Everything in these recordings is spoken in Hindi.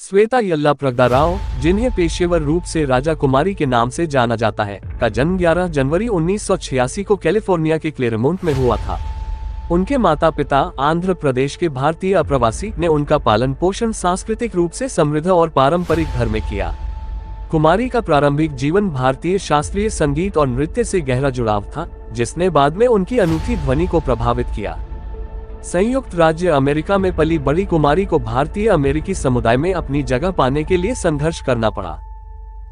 श्वेता यल्लाप्रगदा राव, जिन्हें पेशेवर रूप से राजा कुमारी के नाम से जाना जाता है, का जन्म 11 जनवरी 1986 को कैलिफोर्निया के क्लेरमोंट में हुआ था। उनके माता पिता आंध्र प्रदेश के भारतीय अप्रवासी ने उनका पालन पोषण सांस्कृतिक रूप से समृद्ध और पारंपरिक घर में किया। कुमारी का प्रारंभिक जीवन भारतीय शास्त्रीय संगीत और नृत्य से गहरा जुड़ाव था, जिसने बाद में उनकी अनूठी ध्वनि को प्रभावित किया। संयुक्त राज्य अमेरिका में पली बड़ी कुमारी को भारतीय अमेरिकी समुदाय में अपनी जगह पाने के लिए संघर्ष करना पड़ा।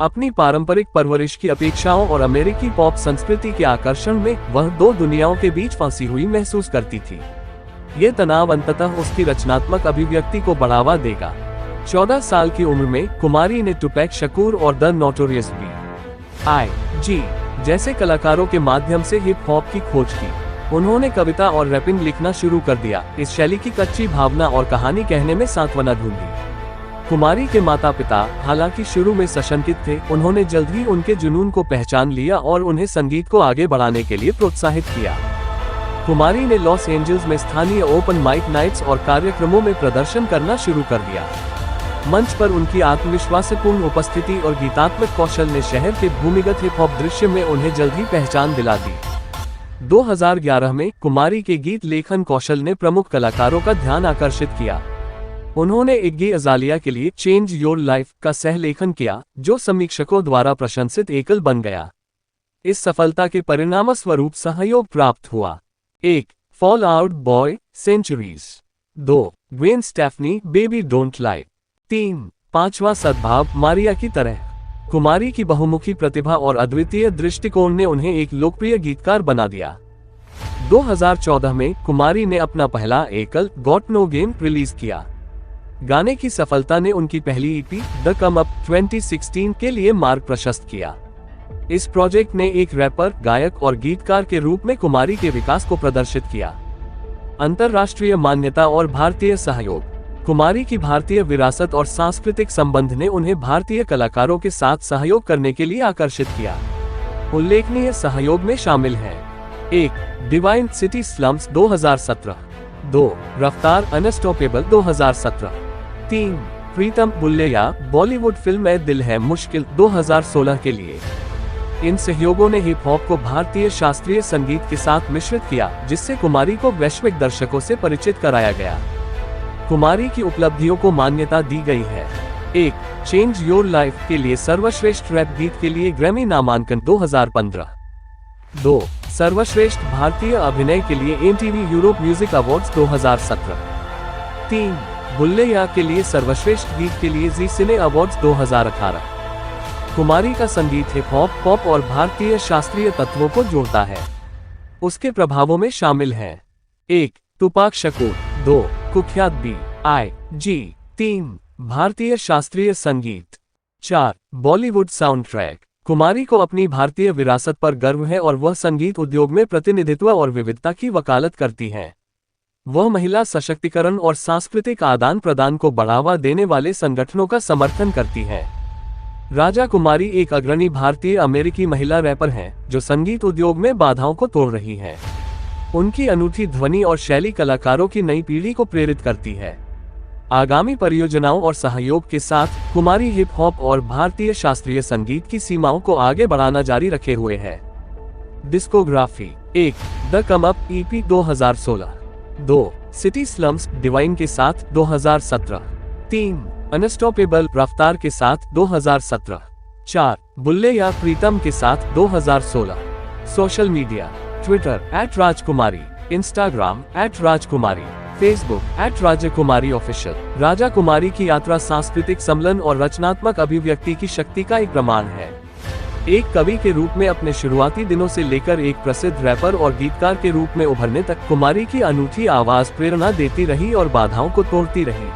अपनी पारंपरिक परवरिश की अपेक्षाओं और अमेरिकी पॉप संस्कृति के आकर्षण में वह दो दुनियाओं के बीच फंसी हुई महसूस करती थी। ये तनाव अंततः उसकी रचनात्मक अभिव्यक्ति को बढ़ावा देगा। 14 साल की उम्र में कुमारी ने टुपैक शकूर और द नोटोरियस B.I.G. जैसे कलाकारों के माध्यम से हिप हॉप की खोज की। उन्होंने कविता और रैपिंग लिखना शुरू कर दिया। इस शैली की कच्ची भावना और कहानी कहने में सांत्वना ढूंढी। कुमारी के माता पिता हालांकि शुरू में सशंकित थे, उन्होंने जल्द ही उनके जुनून को पहचान लिया और उन्हें संगीत को आगे बढ़ाने के लिए प्रोत्साहित किया। कुमारी ने लॉस एंजल्स में स्थानीय ओपन माइक नाइट्स और कार्यक्रमों में प्रदर्शन करना शुरू कर दिया। मंच पर उनकी आत्मविश्वासपूर्ण उपस्थिति और गीतात्मक कौशल ने शहर के भूमिगत हिप हॉप दृश्य में उन्हें जल्द ही पहचान दिला दी। 2011 में कुमारी के गीत लेखन कौशल ने प्रमुख कलाकारों का ध्यान आकर्षित किया। उन्होंने इग्गी अजालिया के लिए चेंज योर लाइफ का सह लेखन किया, जो समीक्षकों द्वारा प्रशंसित एकल बन गया। इस सफलता के परिणामस्वरूप सहयोग प्राप्त हुआ। 1. Fall Out Boy centuries. 2. Gwen Stefani baby don't lie. 3. पांचवा सद्भाव मारिया की तरह। कुमारी की बहुमुखी प्रतिभा और अद्वितीय दृष्टिकोण ने उन्हें एक लोकप्रिय गीतकार बना दिया। 2014 में कुमारी ने अपना पहला एकल गॉट नो गेम रिलीज किया। गाने की सफलता ने उनकी पहली ईपी द कम अप 2016 के लिए मार्ग प्रशस्त किया। इस प्रोजेक्ट ने एक रैपर, गायक और गीतकार के रूप में कुमारी के विकास को प्रदर्शित किया। अंतर्राष्ट्रीय मान्यता और भारतीय सहयोग। कुमारी की भारतीय विरासत और सांस्कृतिक संबंध ने उन्हें भारतीय कलाकारों के साथ सहयोग करने के लिए आकर्षित किया। उल्लेखनीय सहयोग में शामिल हैं: 1. Divine city slums 2017। 2. रफ्तार अनस्टॉपेबल 2017। 3. प्रीतम बुल्लेया बॉलीवुड फिल्म ए दिल है मुश्किल 2016 के लिए। इन सहयोगों ने हिप हॉप को भारतीय शास्त्रीय संगीत के साथ मिश्रित किया, जिससे कुमारी को वैश्विक दर्शकों से परिचित कराया गया। कुमारी की उपलब्धियों को मान्यता दी गई है। 1. चेंज योर लाइफ के लिए सर्वश्रेष्ठ रैप गीत के लिए ग्रैमी नामांकन 2015। 2. सर्वश्रेष्ठ भारतीय अभिनय के लिए MTV यूरोप म्यूजिक अवार्ड्स 2017। 3. बुल्लेया के लिए सर्वश्रेष्ठ गीत के लिए जी सिने अवार्ड्स 2018। कुमारी का संगीत हिप हॉप, पॉप और भारतीय शास्त्रीय तत्वों को जोड़ता है। उसके प्रभावों में शामिल हैं: 1. टुपाक शकूर। 2. कुख्यात B.I.G। 3. भारतीय शास्त्रीय संगीत। 4. Bollywood sound track. कुमारी को अपनी भारतीय विरासत पर गर्व है और वह संगीत उद्योग में प्रतिनिधित्व और विविधता की वकालत करती हैं। वह महिला सशक्तिकरण और सांस्कृतिक आदान प्रदान को बढ़ावा देने वाले संगठनों का समर्थन करती हैं। राजा कुमारी एक अग्रणी भारतीय अमेरिकी महिला रैपर हैं, जो संगीत उद्योग में बाधाओं को तोड़ रही हैं। उनकी अनूठी ध्वनि और शैली कलाकारों की नई पीढ़ी को प्रेरित करती है। आगामी परियोजनाओं और सहयोग के साथ कुमारी हिप हॉप और भारतीय शास्त्रीय संगीत की सीमाओं को आगे बढ़ाना जारी रखे हुए है। Discography. 1. The come up EP 2016। 2. City slums divine के साथ 2017। 3. अनस्टॉपेबल रफ्तार के साथ 2017। 4. बुल्लेया प्रीतम के साथ 2016। सोशल मीडिया: ट्विटर @राजकुमारी, इंस्टाग्राम @राजकुमारी, फेसबुक @राजकुमारी ऑफिशियल। राजा कुमारी की यात्रा सांस्कृतिक सम्मेलन और रचनात्मक अभिव्यक्ति की शक्ति का एक प्रमाण है। एक कवि के रूप में अपने शुरुआती दिनों से लेकर एक प्रसिद्ध रैपर और गीतकार के रूप में उभरने तक कुमारी की अनूठी आवाज प्रेरणा देती रही और बाधाओं को तोड़ती रही।